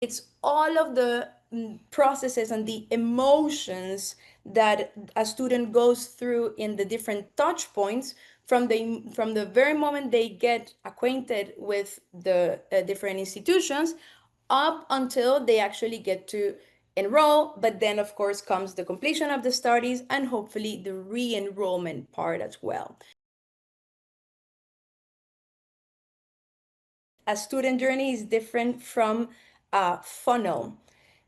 It's all of the processes and the emotions that a student goes through in the different touch points from the very moment they get acquainted with the different institutions up until they actually get to enroll. But then of course comes the completion of the studies and hopefully the re-enrollment part as well. A student journey is different from a funnel.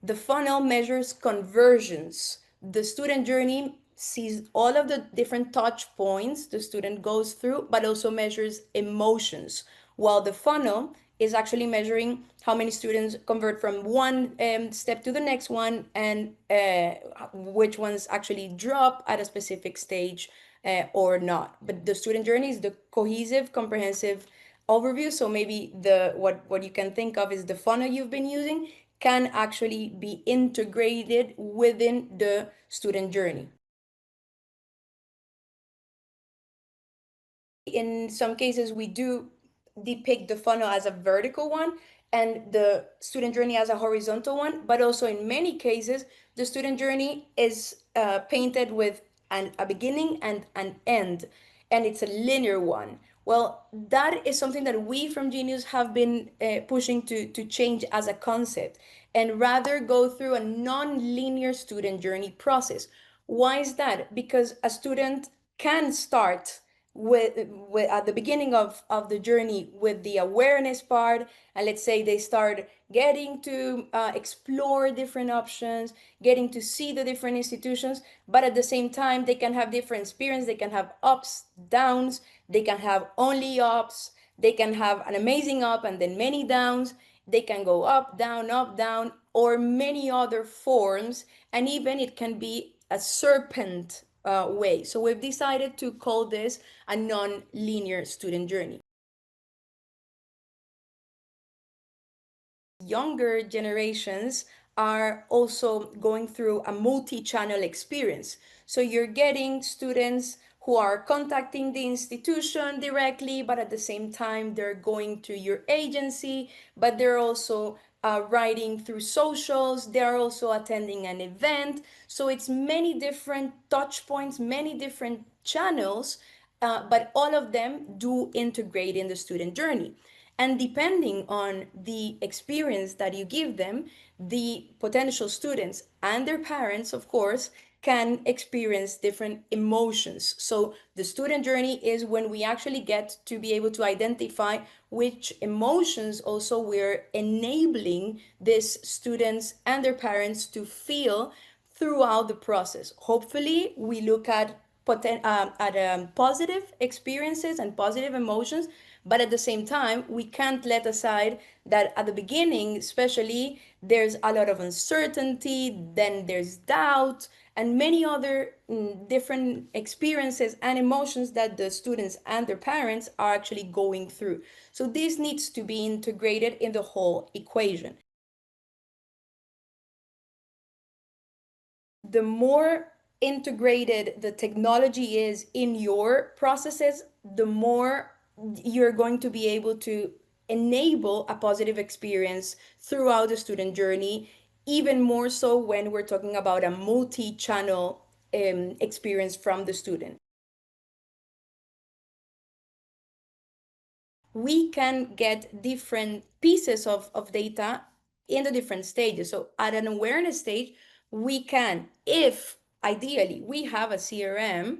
The funnel measures conversions. The student journey sees all of the different touch points the student goes through, but also measures emotions, while the funnel is actually measuring how many students convert from one step to the next one, and which ones actually drop at a specific stage or not. But the student journey is the cohesive, comprehensive overview. So maybe the what you can think of is the funnel you've been using can actually be integrated within the student journey. In some cases, we do depict the funnel as a vertical one and the student journey as a horizontal one, but also in many cases, the student journey is painted with a beginning and an end, and it's a linear one. Well, that is something that we from Genius have been pushing to change as a concept and rather go through a non-linear student journey process. Why is that? Because a student can start with at the beginning of the journey with the awareness part, and let's say they start getting to explore different options, getting to see the different institutions, but at the same time they can have different experience. They can have ups, downs, they can have only ups, they can have an amazing up and then many downs, they can go up down, or many other forms, and even it can be a serpent way. So we've decided to call this a non-linear student journey. Younger generations are also going through a multi-channel experience. So you're getting students who are contacting the institution directly, but at the same time, they're going to your agency, but they're also writing through socials, they're also attending an event. So it's many different touch points, many different channels, but all of them do integrate in the student journey. And depending on the experience that you give them, the potential students and their parents, of course, can experience different emotions. So the student journey is when we actually get to be able to identify which emotions also we're enabling these students and their parents to feel throughout the process. Hopefully, we look at positive experiences and positive emotions, but at the same time, we can't let aside that at the beginning, especially, there's a lot of uncertainty, then there's doubt, and many other different experiences and emotions that the students and their parents are actually going through. So this needs to be integrated in the whole equation. The more integrated the technology is in your processes, the more you're going to be able to enable a positive experience throughout the student journey, even more so when we're talking about a multi-channel experience from the student. We can get different pieces of data in the different stages. So at an awareness stage, we can, if ideally we have a CRM,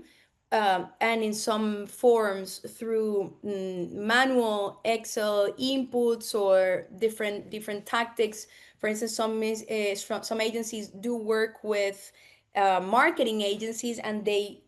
and in some forms through manual Excel inputs or different tactics. For instance, some agencies do work with marketing agencies, and they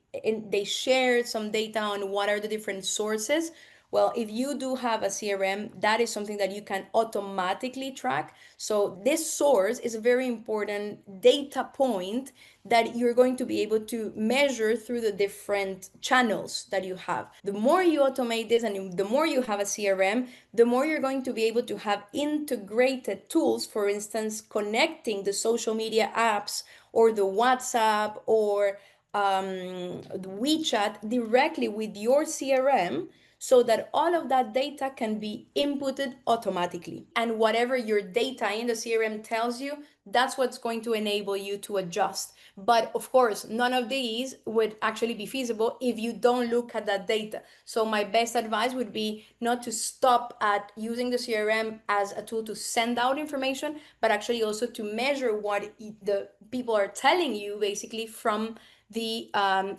share some data on what are the different sources. Well, if you do have a CRM, that is something that you can automatically track. So this source is a very important data point that you're going to be able to measure through the different channels that you have. The more you automate this and the more you have a CRM, the more you're going to be able to have integrated tools, for instance, connecting the social media apps or the WhatsApp or WeChat directly with your CRM, so that all of that data can be inputted automatically. And whatever your data in the CRM tells you, that's what's going to enable you to adjust. But of course, none of these would actually be feasible if you don't look at that data. So my best advice would be not to stop at using the CRM as a tool to send out information, but actually also to measure what the people are telling you basically from the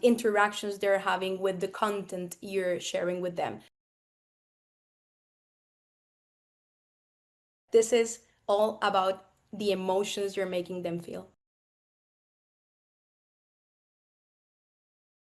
interactions they're having with the content you're sharing with them. This is all about the emotions you're making them feel.